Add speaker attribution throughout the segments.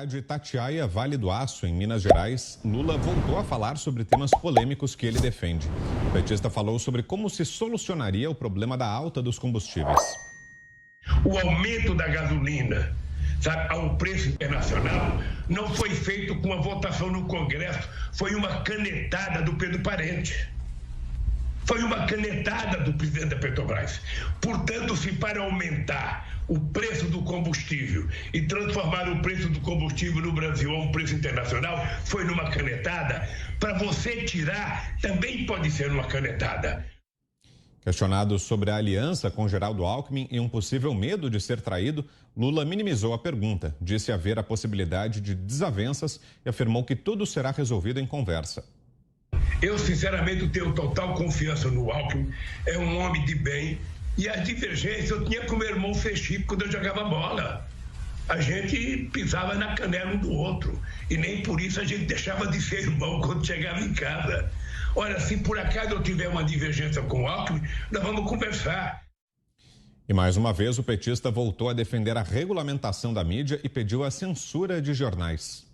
Speaker 1: cidade Itatiaia, Vale do Aço, em Minas Gerais, Lula voltou a falar sobre temas polêmicos que ele defende. O petista falou sobre como se solucionaria o problema da alta dos combustíveis.
Speaker 2: O aumento da gasolina, sabe, ao preço internacional, não foi feito com uma votação no Congresso, foi uma canetada do Pedro Parente. Foi uma canetada do presidente da Petrobras. Portanto, se para aumentar o preço do combustível e transformar o preço do combustível no Brasil a um preço internacional, foi numa canetada, para você tirar, também pode ser uma canetada.
Speaker 1: Questionado sobre a aliança com Geraldo Alckmin e um possível medo de ser traído, Lula minimizou a pergunta, disse haver a possibilidade de desavenças e afirmou que tudo será resolvido em conversa.
Speaker 2: Eu, sinceramente, tenho total confiança no Alckmin, é um homem de bem, e as divergências eu tinha com meu irmão Fechico quando eu jogava bola. A gente pisava na canela um do outro, e nem por isso a gente deixava de ser irmão quando chegava em casa. Olha, se por acaso eu tiver uma divergência com o Alckmin, nós vamos conversar.
Speaker 1: E mais uma vez o petista voltou a defender a regulamentação da mídia e pediu a censura de jornais.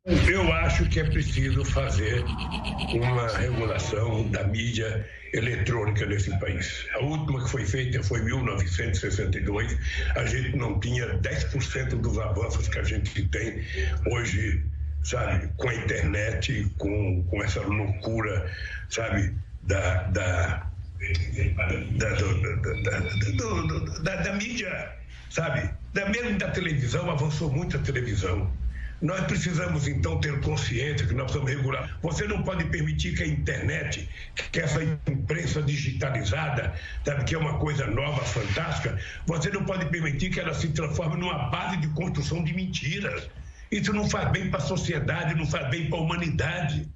Speaker 2: Eu acho que é preciso fazer uma regulação da mídia eletrônica nesse país. A última que foi feita foi em 1962. A gente não tinha 10% dos avanços que a gente tem hoje, sabe, com a internet, com essa loucura, sabe, da mídia, sabe, mesmo da televisão. Avançou muito a televisão. Nós precisamos, então, ter consciência que nós precisamos regular. Você não pode permitir que a internet, que essa imprensa digitalizada, sabe, que é uma coisa nova, fantástica, você não pode permitir que ela se transforme numa base de construção de mentiras. Isso não faz bem para a sociedade, não faz bem para a humanidade.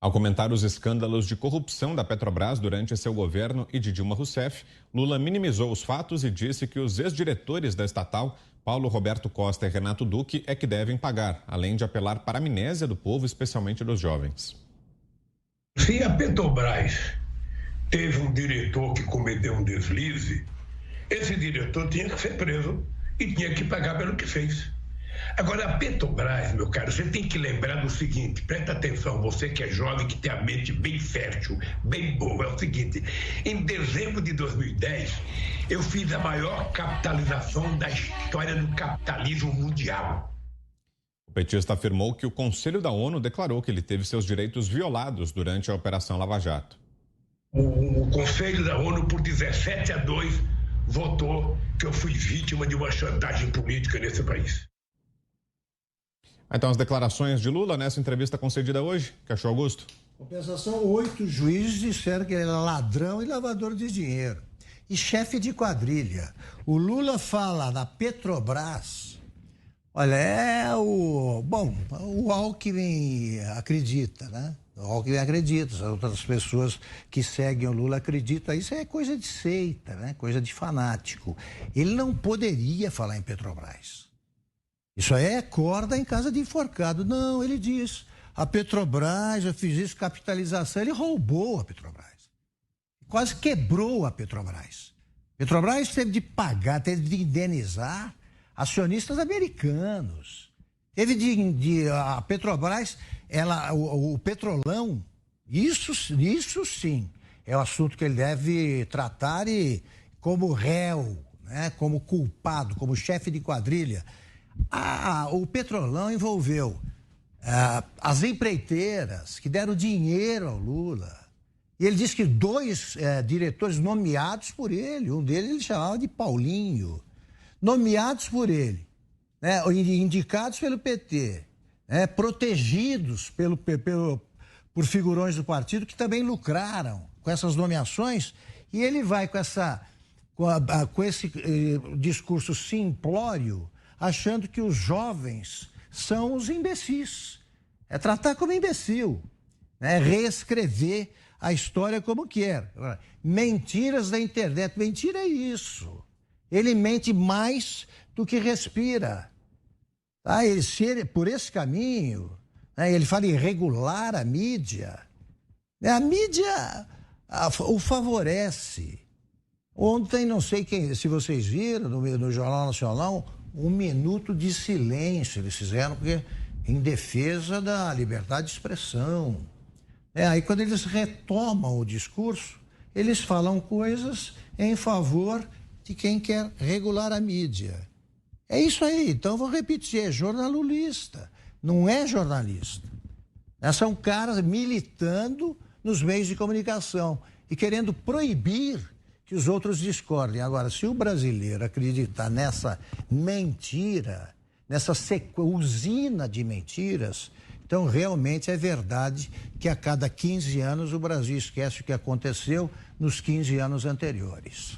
Speaker 1: Ao comentar os escândalos de corrupção da Petrobras durante seu governo e de Dilma Rousseff, Lula minimizou os fatos e disse que os ex-diretores da estatal, Paulo Roberto Costa e Renato Duque, é que devem pagar, além de apelar para a amnésia do povo, especialmente dos jovens.
Speaker 2: Se a Petrobras teve um diretor que cometeu um deslize, esse diretor tinha que ser preso e tinha que pagar pelo que fez. Agora, a Petrobras, meu caro, você tem que lembrar do seguinte, presta atenção, você que é jovem, que tem a mente bem fértil, bem boa, é o seguinte: em dezembro de 2010, eu fiz a maior capitalização da história do capitalismo mundial.
Speaker 1: O petista afirmou que o Conselho da ONU declarou que ele teve seus direitos violados durante a Operação Lava Jato.
Speaker 2: O Conselho da ONU, por 17-2, votou que eu fui vítima de uma chantagem política nesse país.
Speaker 1: Então, as declarações de Lula nessa entrevista concedida hoje, que achou, Augusto?
Speaker 3: Compensação, 8 juízes disseram que ele era ladrão e lavador de dinheiro. E chefe de quadrilha. O Lula fala na Petrobras. Olha, o Alckmin acredita, né? O Alckmin acredita, as outras pessoas que seguem o Lula acreditam. Isso é coisa de seita, né? Coisa de fanático. Ele não poderia falar em Petrobras. Isso aí é corda em casa de enforcado. Não, ele diz, a Petrobras, eu fiz isso, capitalização, ele roubou a Petrobras. Quase quebrou a Petrobras. Petrobras teve de pagar, teve de indenizar acionistas americanos. Teve a Petrobras, o Petrolão, isso sim, é o assunto que ele deve tratar como réu, né, como culpado, como chefe de quadrilha. O Petrolão envolveu as empreiteiras que deram dinheiro ao Lula. E ele disse que 2 diretores nomeados por ele, um deles ele chamava de Paulinho, nomeados por ele, né, indicados pelo PT, né, protegidos por figurões do partido que também lucraram com essas nomeações. E ele vai com esse discurso simplório, achando que os jovens são os imbecis. É tratar como imbecil, né? Reescrever a história como quer. Mentiras da internet. Mentira é isso. Ele mente mais do que respira. Tá? Por esse caminho, né? Ele fala em regular a mídia. A mídia o favorece. Ontem, não sei se vocês viram, no Jornal Nacional, um minuto de silêncio. Eles fizeram porque em defesa da liberdade de expressão. Aí quando eles retomam o discurso, eles falam coisas em favor de quem quer regular a mídia. É isso aí. Então, vou repetir, é jornalista, não é jornalista. São caras militando nos meios de comunicação e querendo proibir que os outros discordem. Agora, se o brasileiro acreditar nessa mentira, nessa usina de mentiras, então realmente é verdade que a cada 15 anos o Brasil esquece o que aconteceu nos 15 anos anteriores.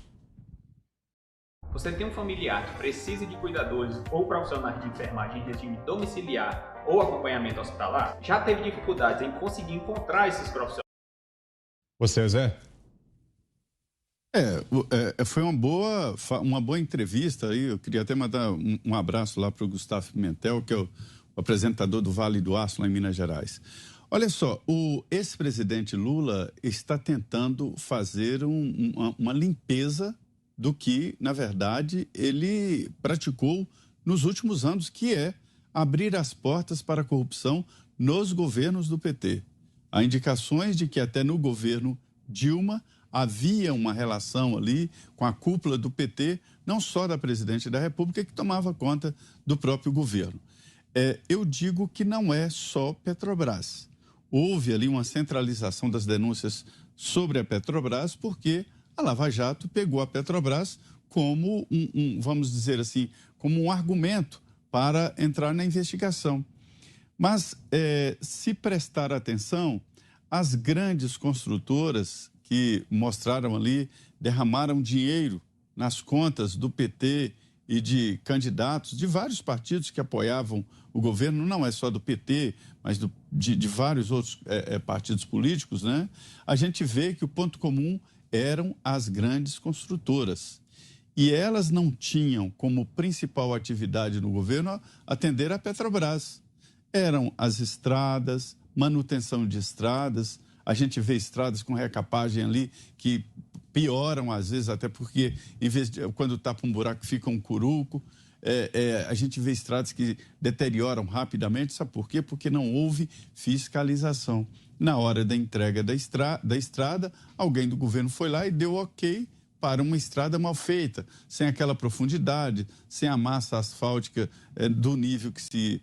Speaker 4: Você tem um familiar que precisa de cuidadores ou profissionais de enfermagem em regime domiciliar ou acompanhamento hospitalar? Já teve dificuldades em conseguir encontrar esses profissionais?
Speaker 1: Você, Zé?
Speaker 5: Foi uma boa entrevista aí. Eu queria até mandar um abraço lá para o Gustavo Pimentel, que é o apresentador do Vale do Aço, lá em Minas Gerais. Olha só, o ex-presidente Lula está tentando fazer uma limpeza do que, na verdade, ele praticou nos últimos anos, que é abrir as portas para a corrupção nos governos do PT. Há indicações de que até no governo Dilma havia uma relação ali com a cúpula do PT, não só da presidente da República, que tomava conta do próprio governo. Eu digo que não é só Petrobras. Houve ali uma centralização das denúncias sobre a Petrobras, porque a Lava Jato pegou a Petrobras como vamos dizer assim, como um argumento para entrar na investigação. Mas, se prestar atenção, as grandes construtoras que mostraram ali, derramaram dinheiro nas contas do PT e de candidatos de vários partidos que apoiavam o governo, não é só do PT, mas de vários outros partidos políticos, né? A gente vê que o ponto comum eram as grandes construtoras. E elas não tinham como principal atividade no governo atender a Petrobras. Eram as estradas, manutenção de estradas. A gente vê estradas com recapagem ali que pioram, às vezes, até porque quando tapa um buraco fica um curuco. A gente vê estradas que deterioram rapidamente. Sabe por quê? Porque não houve fiscalização. Na hora da entrega da estrada, alguém do governo foi lá e deu ok para uma estrada mal feita, sem aquela profundidade, sem a massa asfáltica do nível que se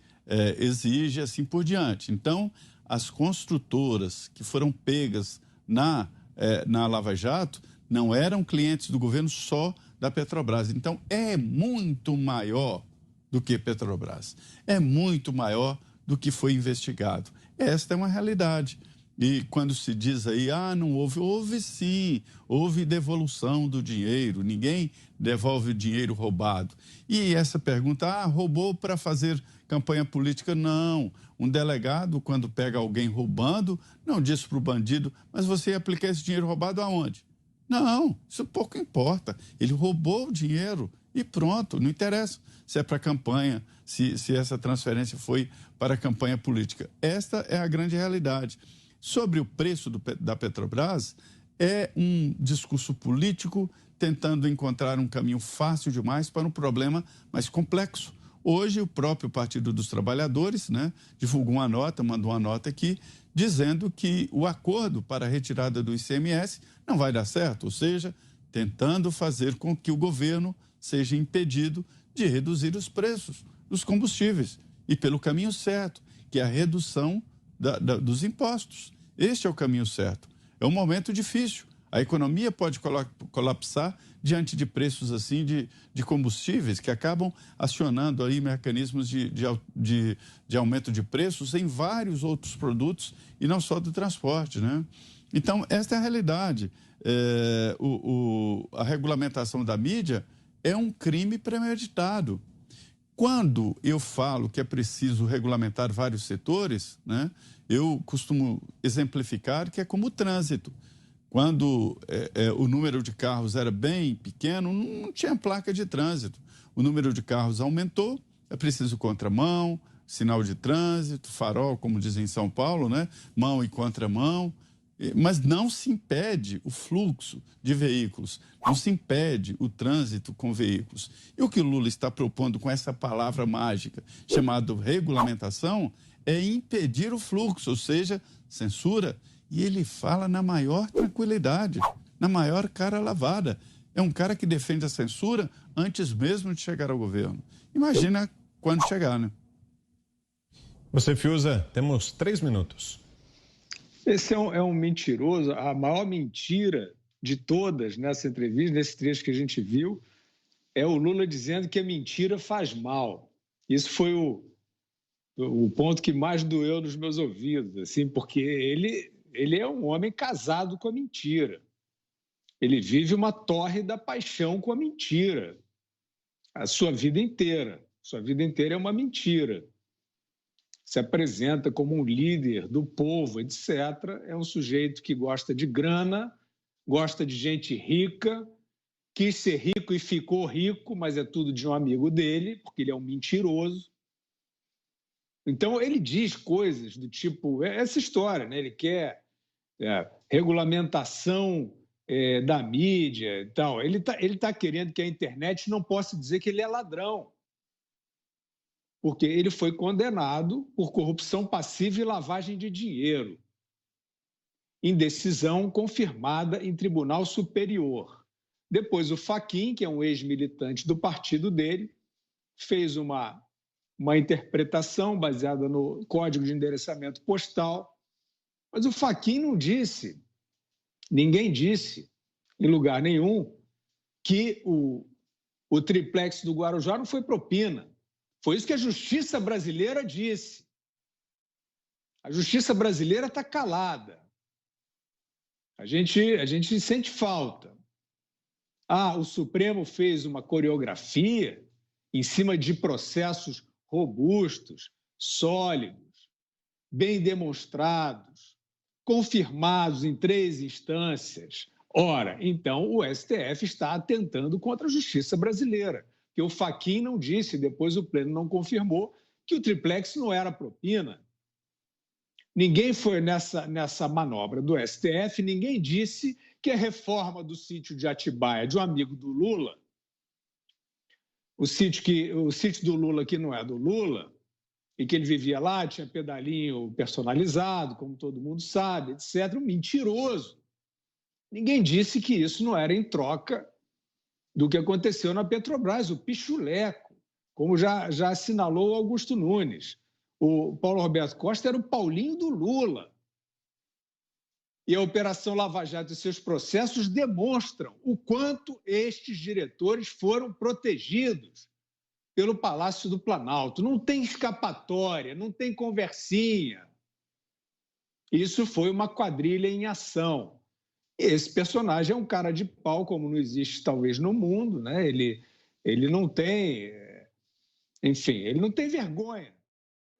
Speaker 5: exige, assim por diante. Então, as construtoras que foram pegas na Lava Jato não eram clientes do governo só da Petrobras. Então, é muito maior do que Petrobras. É muito maior do que foi investigado. Esta é uma realidade. E quando se diz aí, não houve sim, houve devolução do dinheiro, ninguém devolve o dinheiro roubado. E essa pergunta, roubou para fazer campanha política? Não. Um delegado, quando pega alguém roubando, não diz para o bandido, mas você ia aplicar esse dinheiro roubado aonde? Não, isso pouco importa. Ele roubou o dinheiro e pronto, não interessa se é para campanha, se essa transferência foi para a campanha política. Esta é a grande realidade. Sobre o preço da Petrobras, é um discurso político tentando encontrar um caminho fácil demais para um problema mais complexo. Hoje, o próprio Partido dos Trabalhadores, né, divulgou uma nota, mandou uma nota aqui, dizendo que o acordo para a retirada do ICMS não vai dar certo, ou seja, tentando fazer com que o governo seja impedido de reduzir os preços dos combustíveis e pelo caminho certo, que é a redução dos impostos. Este é o caminho certo. É um momento difícil. A economia pode colapsar diante de preços assim de combustíveis que acabam acionando aí mecanismos de aumento de preços em vários outros produtos e não só do transporte, né? Então, esta é a realidade. A regulamentação da mídia é um crime premeditado. Quando eu falo que é preciso regulamentar vários setores, né, eu costumo exemplificar que é como o trânsito. Quando o número de carros era bem pequeno, não tinha placa de trânsito. O número de carros aumentou, é preciso contramão, sinal de trânsito, farol, como dizem em São Paulo, né, mão e contramão. Mas não se impede o fluxo de veículos, não se impede o trânsito com veículos. E o que o Lula está propondo com essa palavra mágica, chamada regulamentação, é impedir o fluxo, ou seja, censura. E ele fala na maior tranquilidade, na maior cara lavada. É um cara que defende a censura antes mesmo de chegar ao governo. Imagina quando chegar, né?
Speaker 1: Você, Fiuza, temos 3 minutos.
Speaker 6: Esse é um mentiroso. A maior mentira de todas nessa entrevista, nesse trecho que a gente viu, é o Lula dizendo que a mentira faz mal. Isso foi o ponto que mais doeu nos meus ouvidos, assim, porque ele é um homem casado com a mentira. Ele vive uma tórrida paixão com a mentira. A sua vida inteira. Sua vida inteira é uma mentira. Se apresenta como um líder do povo, etc. É um sujeito que gosta de grana, gosta de gente rica, quis ser rico e ficou rico, mas é tudo de um amigo dele, porque ele é um mentiroso. Então, ele diz coisas do tipo... essa história, né? Ele quer regulamentação da mídia e tal. Ele tá querendo que a internet não possa dizer que ele é ladrão, porque ele foi condenado por corrupção passiva e lavagem de dinheiro, em decisão confirmada em tribunal superior. Depois, o Fachin, que é um ex-militante do partido dele, fez uma interpretação baseada no Código de Endereçamento Postal, mas o Fachin não disse, ninguém disse, em lugar nenhum, que o triplex do Guarujá não foi propina. Foi isso que a justiça brasileira disse. A justiça brasileira está calada. A gente sente falta. O Supremo fez uma coreografia em cima de processos robustos, sólidos, bem demonstrados, confirmados em 3 instâncias. Ora, então o STF está atentando contra a justiça brasileira. Que o Fachin não disse, depois o Pleno não confirmou, que o triplex não era propina. Ninguém foi nessa manobra do STF, ninguém disse que a reforma do sítio de Atibaia, de um amigo do Lula, o sítio do Lula que não é do Lula, e que ele vivia lá, tinha pedalinho personalizado, como todo mundo sabe, etc., um mentiroso. Ninguém disse que isso não era em troca do que aconteceu na Petrobras, o pichuleco, como já assinalou Augusto Nunes. O Paulo Roberto Costa era o Paulinho do Lula. E a Operação Lava Jato e seus processos demonstram o quanto estes diretores foram protegidos pelo Palácio do Planalto. Não tem escapatória, não tem conversinha. Isso foi uma quadrilha em ação. Esse personagem é um cara de pau, como não existe talvez no mundo, né? Ele não tem, enfim, ele não tem vergonha